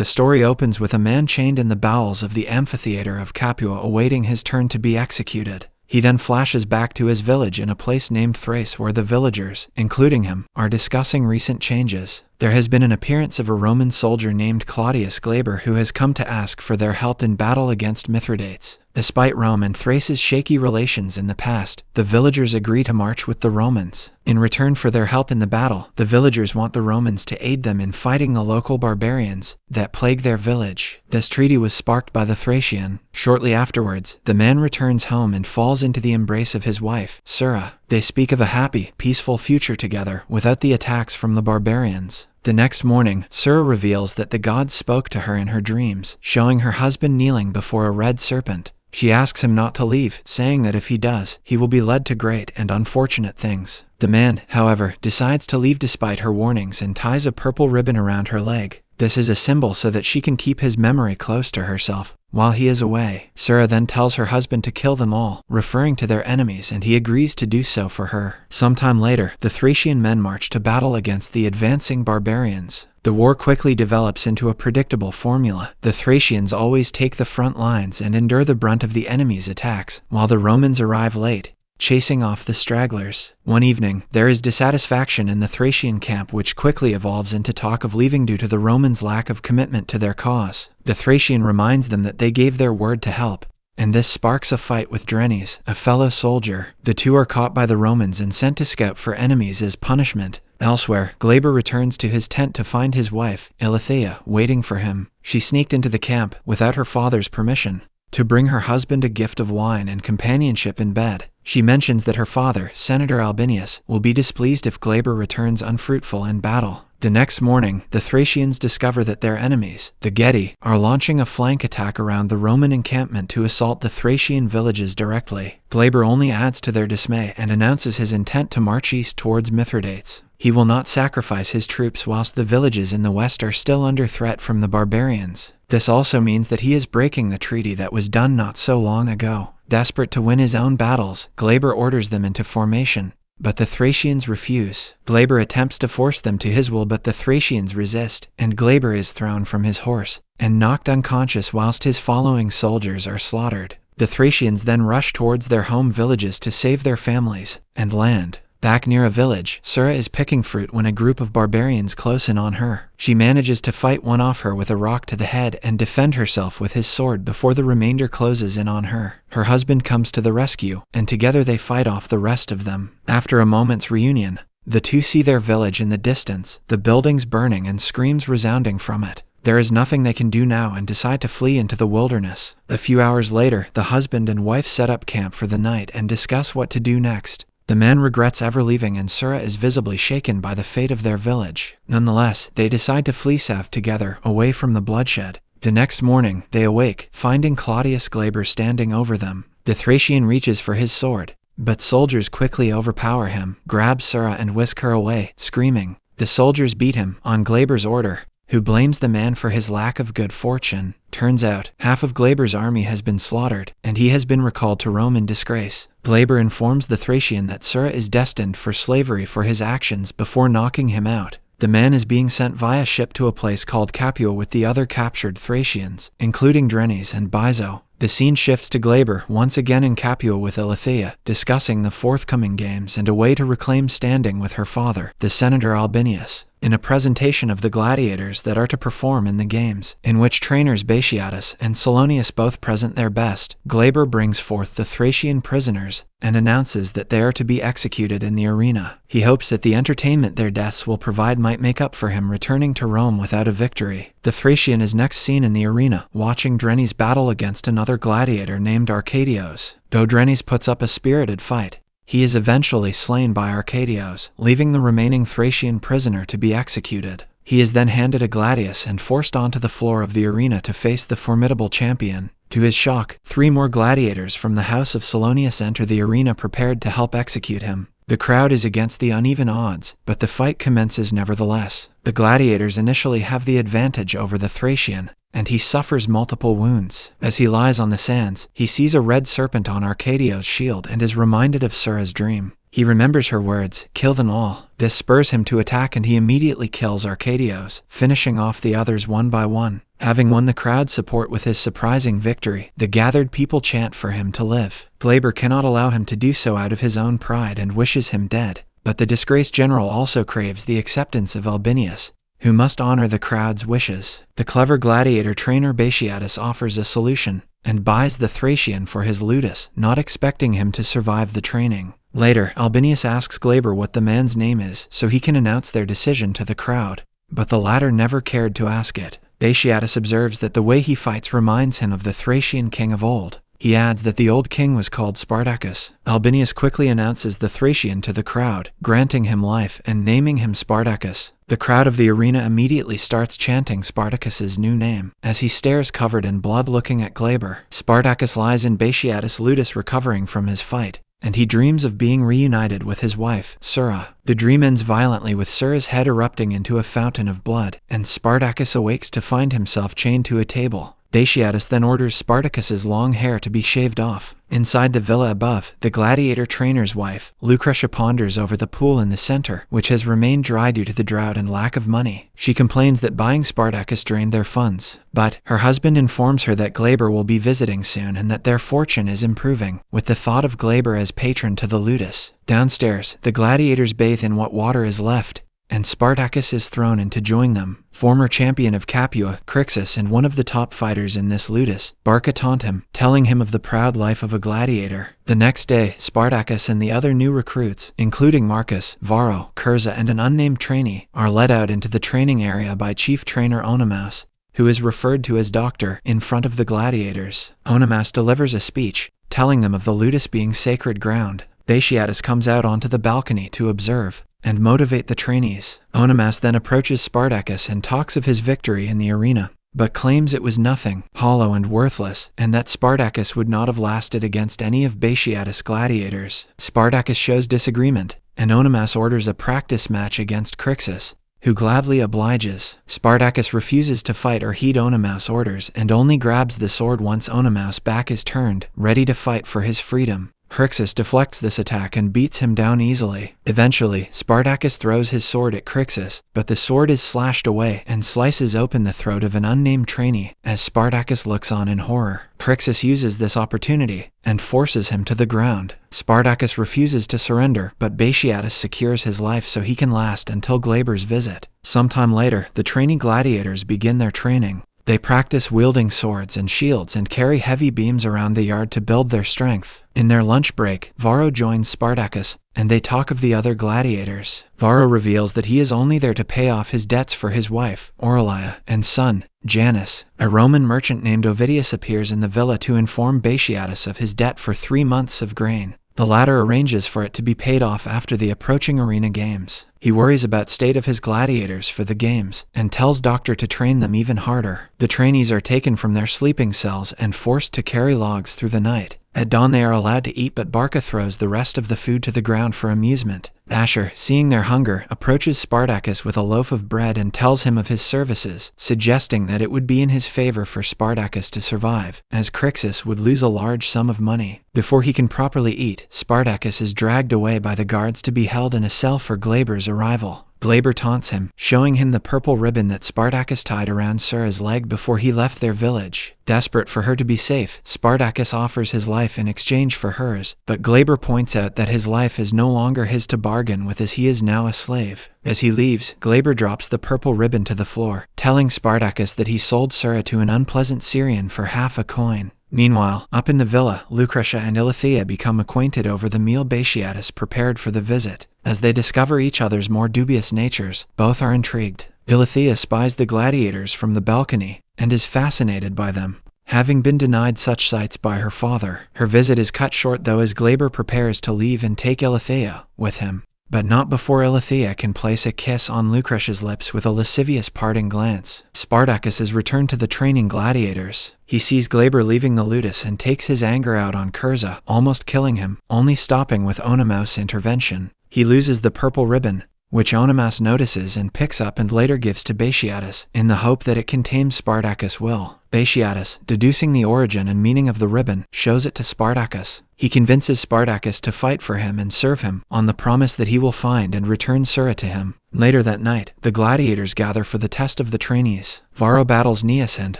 The story opens with a man chained in the bowels of the amphitheater of Capua awaiting his turn to be executed. He then flashes back to his village in a place named Thrace where the villagers, including him, are discussing recent changes. There has been an appearance of a Roman soldier named Claudius Glaber who has come to ask for their help in battle against Mithridates. Despite Rome and Thrace's shaky relations in the past, the villagers agree to march with the Romans. In return for their help in the battle, the villagers want the Romans to aid them in fighting the local barbarians that plague their village. This treaty was sparked by the Thracian. Shortly afterwards, the man returns home and falls into the embrace of his wife, Sura. They speak of a happy, peaceful future together without the attacks from the barbarians. The next morning, Sura reveals that the gods spoke to her in her dreams, showing her husband kneeling before a red serpent. She asks him not to leave, saying that if he does, he will be led to great and unfortunate things. The man, however, decides to leave despite her warnings and ties a purple ribbon around her leg. This is a symbol so that she can keep his memory close to herself while he is away. Sura then tells her husband to kill them all, referring to their enemies, and he agrees to do so for her. Sometime later, the Thracian men march to battle against the advancing barbarians. The war quickly develops into a predictable formula. The Thracians always take the front lines and endure the brunt of the enemy's attacks, while the Romans arrive late, chasing off the stragglers. One evening, there is dissatisfaction in the Thracian camp which quickly evolves into talk of leaving due to the Romans' lack of commitment to their cause. The Thracian reminds them that they gave their word to help, and this sparks a fight with Drenes, a fellow soldier. The two are caught by the Romans and sent to scout for enemies as punishment. Elsewhere, Glaber returns to his tent to find his wife, Ilithyia, waiting for him. She sneaked into the camp, without her father's permission, to bring her husband a gift of wine and companionship in bed. She mentions that her father, Senator Albinius, will be displeased if Glaber returns unfruitful in battle. The next morning, the Thracians discover that their enemies, the Geti, are launching a flank attack around the Roman encampment to assault the Thracian villages directly. Glaber only adds to their dismay and announces his intent to march east towards Mithridates. He will not sacrifice his troops whilst the villages in the west are still under threat from the barbarians. This also means that he is breaking the treaty that was done not so long ago. Desperate to win his own battles, Glaber orders them into formation, but the Thracians refuse. Glaber attempts to force them to his will, but the Thracians resist, and Glaber is thrown from his horse and knocked unconscious whilst his following soldiers are slaughtered. The Thracians then rush towards their home villages to save their families and land. Back near a village, Sura is picking fruit when a group of barbarians close in on her. She manages to fight one off her with a rock to the head and defend herself with his sword before the remainder closes in on her. Her husband comes to the rescue, and together they fight off the rest of them. After a moment's reunion, the two see their village in the distance, the buildings burning and screams resounding from it. There is nothing they can do now and decide to flee into the wilderness. A few hours later, the husband and wife set up camp for the night and discuss what to do next. The man regrets ever leaving, and Sura is visibly shaken by the fate of their village. Nonetheless, they decide to flee south together, away from the bloodshed. The next morning, they awake, finding Claudius Glaber standing over them. The Thracian reaches for his sword, but soldiers quickly overpower him, grab Sura and whisk her away, screaming. The soldiers beat him, on Glaber's order, who blames the man for his lack of good fortune. Turns out, half of Glaber's army has been slaughtered, and he has been recalled to Rome in disgrace. Glaber informs the Thracian that Sura is destined for slavery for his actions before knocking him out. The man is being sent via ship to a place called Capua with the other captured Thracians, including Drenes and Bizo. The scene shifts to Glaber, once again in Capua with Ilithyia, discussing the forthcoming games and a way to reclaim standing with her father, the Senator Albinius, in a presentation of the gladiators that are to perform in the games, in which trainers Batiatus and Salonius both present their best. Glaber brings forth the Thracian prisoners and announces that they are to be executed in the arena. He hopes that the entertainment their deaths will provide might make up for him returning to Rome without a victory. The Thracian is next seen in the arena, watching Drenes battle against another gladiator named Arcadios. Though Drenes puts up a spirited fight, he is eventually slain by Arcadios, leaving the remaining Thracian prisoner to be executed. He is then handed a gladius and forced onto the floor of the arena to face the formidable champion. To his shock, 3 more gladiators from the house of Salonius enter the arena prepared to help execute him. The crowd is against the uneven odds, but the fight commences nevertheless. The gladiators initially have the advantage over the Thracian, and he suffers multiple wounds. As he lies on the sands, he sees a red serpent on Arcadios' shield and is reminded of Sura's dream. He remembers her words, "Kill them all." This spurs him to attack, and he immediately kills Arcadios, finishing off the others one by one. Having won the crowd's support with his surprising victory, the gathered people chant for him to live. Glaber cannot allow him to do so out of his own pride and wishes him dead. But the disgraced general also craves the acceptance of Albinius, who must honor the crowd's wishes. The clever gladiator trainer Batiatus offers a solution, and buys the Thracian for his ludus, not expecting him to survive the training. Later, Albinius asks Glaber what the man's name is, so he can announce their decision to the crowd. But the latter never cared to ask it. Batiatus observes that the way he fights reminds him of the Thracian king of old. He adds that the old king was called Spartacus. Albinius quickly announces the Thracian to the crowd, granting him life and naming him Spartacus. The crowd of the arena immediately starts chanting Spartacus's new name. As he stares covered in blood looking at Glaber, Spartacus lies in Batiatus' ludus recovering from his fight, and he dreams of being reunited with his wife, Sura. The dream ends violently with Sura's head erupting into a fountain of blood, and Spartacus awakes to find himself chained to a table. Batiatus then orders Spartacus's long hair to be shaved off. Inside the villa above, the gladiator trainer's wife, Lucretia, ponders over the pool in the center, which has remained dry due to the drought and lack of money. She complains that buying Spartacus drained their funds, but her husband informs her that Glaber will be visiting soon and that their fortune is improving, with the thought of Glaber as patron to the ludus. Downstairs, the gladiators bathe in what water is left, and Spartacus is thrown in to join them. Former champion of Capua, Crixus, and one of the top fighters in this ludus, Barca taunt him, telling him of the proud life of a gladiator. The next day, Spartacus and the other new recruits, including Marcus, Varro, Curza, and an unnamed trainee, are led out into the training area by chief trainer Onomaus, who is referred to as Doctor, in front of the gladiators. Onomaus delivers a speech, telling them of the ludus being sacred ground. Batiatus comes out onto the balcony to observe and motivate the trainees. Onomaus then approaches Spartacus and talks of his victory in the arena, but claims it was nothing, hollow and worthless, and that Spartacus would not have lasted against any of Batiatus' gladiators. Spartacus shows disagreement, and Onomaus orders a practice match against Crixus, who gladly obliges. Spartacus refuses to fight or heed Onomaus' orders and only grabs the sword once Onomaus' back is turned, ready to fight for his freedom. Crixus deflects this attack and beats him down easily. Eventually, Spartacus throws his sword at Crixus, but the sword is slashed away and slices open the throat of an unnamed trainee as Spartacus looks on in horror. Crixus uses this opportunity and forces him to the ground. Spartacus refuses to surrender, but Batiatus secures his life so he can last until Glaber's visit. Sometime later, the trainee gladiators begin their training. They practice wielding swords and shields and carry heavy beams around the yard to build their strength. In their lunch break, Varro joins Spartacus, and they talk of the other gladiators. Varro reveals that he is only there to pay off his debts for his wife, Aurelia, and son, Janus. A Roman merchant named Ovidius appears in the villa to inform Batiatus of his debt for 3 months of grain. The latter arranges for it to be paid off after the approaching arena games. He worries about state of his gladiators for the games, and tells Doctor to train them even harder. The trainees are taken from their sleeping cells and forced to carry logs through the night. At dawn they are allowed to eat, but Barca throws the rest of the food to the ground for amusement. Asher, seeing their hunger, approaches Spartacus with a loaf of bread and tells him of his services, suggesting that it would be in his favor for Spartacus to survive, as Crixus would lose a large sum of money. Before he can properly eat, Spartacus is dragged away by the guards to be held in a cell for Glaber's arrival. Glaber taunts him, showing him the purple ribbon that Spartacus tied around Sura's leg before he left their village. Desperate for her to be safe, Spartacus offers his life in exchange for hers, but Glaber points out that his life is no longer his to bargain with, as he is now a slave. As he leaves, Glaber drops the purple ribbon to the floor, telling Spartacus that he sold Sura to an unpleasant Syrian for half a coin. Meanwhile, up in the villa, Lucretia and Ilithea become acquainted over the meal Batiatus prepared for the visit. As they discover each other's more dubious natures, both are intrigued. Ilithea spies the gladiators from the balcony, and is fascinated by them, having been denied such sights by her father. Her visit is cut short though, as Glaber prepares to leave and take Ilithea with him, but not before Ilithea can place a kiss on Lucretia's lips with a lascivious parting glance. Spartacus is returned to the training gladiators. He sees Glaber leaving the ludus and takes his anger out on Curza, almost killing him, only stopping with Onomaus' intervention. He loses the purple ribbon, which Onomaus notices and picks up and later gives to Batiatus, in the hope that it can tame Spartacus' will. Batiatus, deducing the origin and meaning of the ribbon, shows it to Spartacus. He convinces Spartacus to fight for him and serve him, on the promise that he will find and return Sura to him. Later that night, the gladiators gather for the test of the trainees. Varro battles Aeneas and,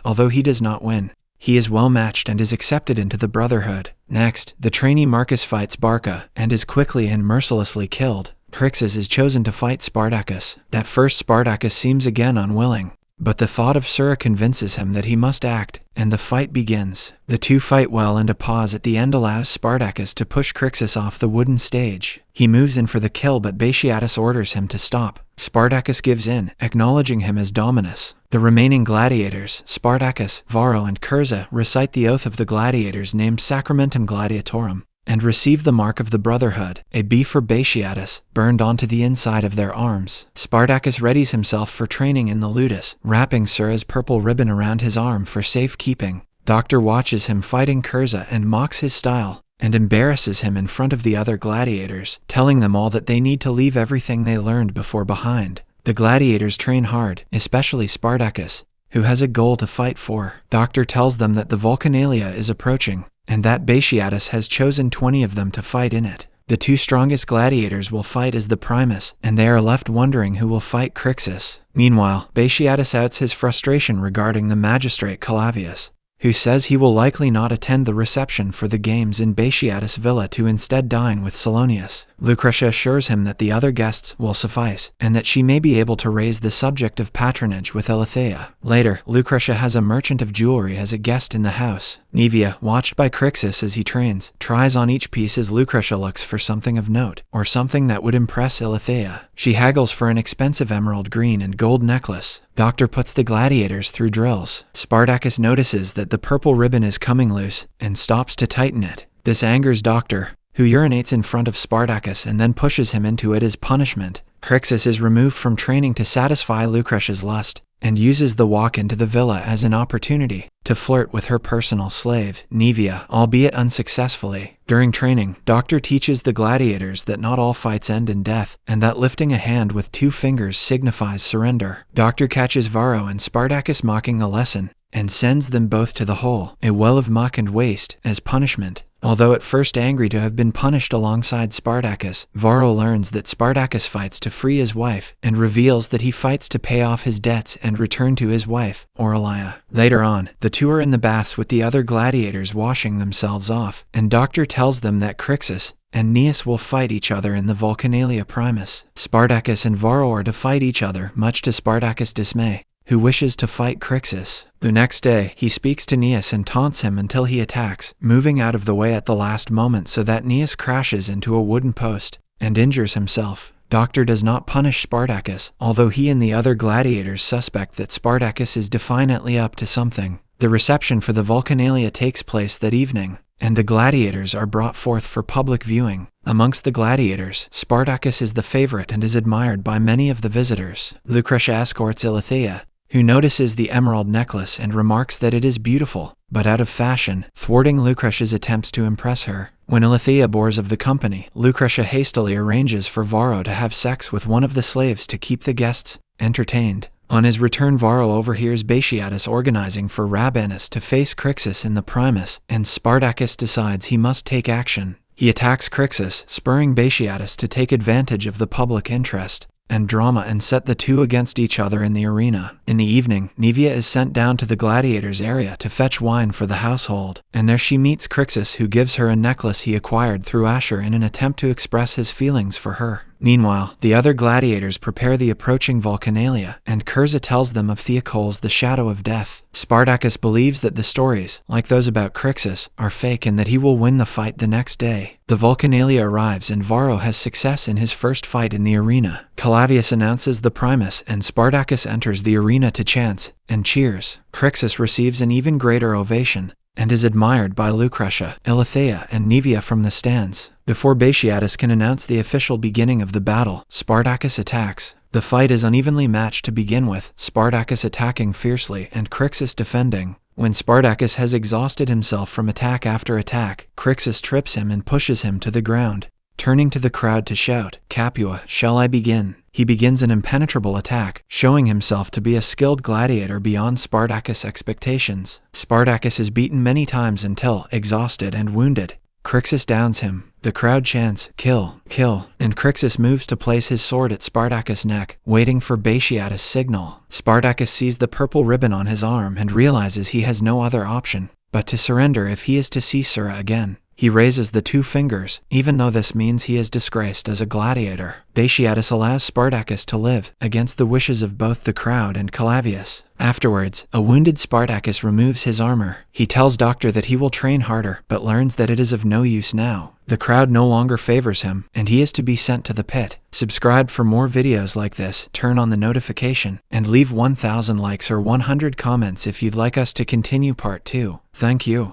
although he does not win, he is well matched and is accepted into the Brotherhood. Next, the trainee Marcus fights Barca and is quickly and mercilessly killed. Crixus is chosen to fight Spartacus. At first Spartacus seems again unwilling, but the thought of Sura convinces him that he must act, and the fight begins. The two fight well, and a pause at the end allows Spartacus to push Crixus off the wooden stage. He moves in for the kill, but Batiatus orders him to stop. Spartacus gives in, acknowledging him as Dominus. The remaining gladiators, Spartacus, Varro, and Curza, recite the oath of the gladiators named Sacramentum Gladiatorum, and receive the mark of the Brotherhood, a B for Batiatus, burned onto the inside of their arms. Spartacus readies himself for training in the ludus, wrapping Sura's purple ribbon around his arm for safekeeping. Doctor watches him fighting Curza and mocks his style, and embarrasses him in front of the other gladiators, telling them all that they need to leave everything they learned before behind. The gladiators train hard, especially Spartacus, who has a goal to fight for. Doctor tells them that the Vulcanalia is approaching, and that Batiatus has chosen 20 of them to fight in it. The two strongest gladiators will fight as the Primus, and they are left wondering who will fight Crixus. Meanwhile, Batiatus outs his frustration regarding the magistrate Calavius, who says he will likely not attend the reception for the games in Batiatus' villa to instead dine with Salonius. Lucretia assures him that the other guests will suffice, and that she may be able to raise the subject of patronage with Eleutheia. Later, Lucretia has a merchant of jewelry as a guest in the house. Nevia, watched by Crixus as he trains, tries on each piece as Lucretia looks for something of note, or something that would impress Eleutheia. She haggles for an expensive emerald green and gold necklace. Doctor puts the gladiators through drills. Spartacus notices that the purple ribbon is coming loose, and stops to tighten it. This angers Doctor, who urinates in front of Spartacus and then pushes him into it as punishment. Crixus is removed from training to satisfy Lucretia's lust, and uses the walk into the villa as an opportunity to flirt with her personal slave, Nevia, albeit unsuccessfully. During training, Doctor teaches the gladiators that not all fights end in death, and that lifting a hand with 2 fingers signifies surrender. Doctor catches Varro and Spartacus mocking the lesson, and sends them both to the hole, a well of muck and waste, as punishment. Although at first angry to have been punished alongside Spartacus, Varro learns that Spartacus fights to free his wife, and reveals that he fights to pay off his debts and return to his wife, Aurelia. Later on, the two are in the baths with the other gladiators washing themselves off, and Doctor tells them that Crixus and Aeneas will fight each other in the Vulcanalia Primus. Spartacus and Varro are to fight each other, much to Spartacus' dismay, who wishes to fight Crixus. The next day, he speaks to Aeneas and taunts him until he attacks, moving out of the way at the last moment so that Aeneas crashes into a wooden post and injures himself. Doctor does not punish Spartacus, although he and the other gladiators suspect that Spartacus is defiantly up to something. The reception for the Vulcanalia takes place that evening, and the gladiators are brought forth for public viewing. Amongst the gladiators, Spartacus is the favorite and is admired by many of the visitors. Lucretia escorts Eleutheia, who notices the emerald necklace and remarks that it is beautiful, but out of fashion, thwarting Lucretia's attempts to impress her. When Eleutheia bores of the company, Lucretia hastily arranges for Varro to have sex with one of the slaves to keep the guests entertained. On his return, Varro overhears Batiatus organizing for Rabanus to face Crixus in the Primus, and Spartacus decides he must take action. He attacks Crixus, spurring Batiatus to take advantage of the public interest and drama and set the two against each other in the arena. In the evening, Nevia is sent down to the gladiators' area to fetch wine for the household, and there she meets Crixus, who gives her a necklace he acquired through Asher in an attempt to express his feelings for her. Meanwhile, the other gladiators prepare the approaching Vulcanalia, and Curza tells them of Theocol's The Shadow of Death. Spartacus believes that the stories, like those about Crixus, are fake and that he will win the fight the next day. The Vulcanalia arrives and Varro has success in his first fight in the arena. Calavius announces the Primus, and Spartacus enters the arena to chants and cheers. Crixus receives an even greater ovation, and is admired by Lucretia, Eleutheia, and Nevia from the stands. Before Batiatus can announce the official beginning of the battle, Spartacus attacks. The fight is unevenly matched to begin with, Spartacus attacking fiercely and Crixus defending. When Spartacus has exhausted himself from attack after attack, Crixus trips him and pushes him to the ground. Turning to the crowd to shout, "Capua, shall I begin?" He begins an impenetrable attack, showing himself to be a skilled gladiator beyond Spartacus' expectations. Spartacus is beaten many times until, exhausted and wounded, Crixus downs him. The crowd chants, "Kill, kill," and Crixus moves to place his sword at Spartacus' neck, waiting for Batiatus' signal. Spartacus sees the purple ribbon on his arm and realizes he has no other option but to surrender if he is to see Sura again. He raises the 2 fingers, even though this means he is disgraced as a gladiator. Batiatus allows Spartacus to live, against the wishes of both the crowd and Clavius. Afterwards, a wounded Spartacus removes his armor. He tells Doctor that he will train harder, but learns that it is of no use now. The crowd no longer favors him, and he is to be sent to the pit. Subscribe for more videos like this, turn on the notification, and leave 1,000 likes or 100 comments if you'd like us to continue part 2. Thank you.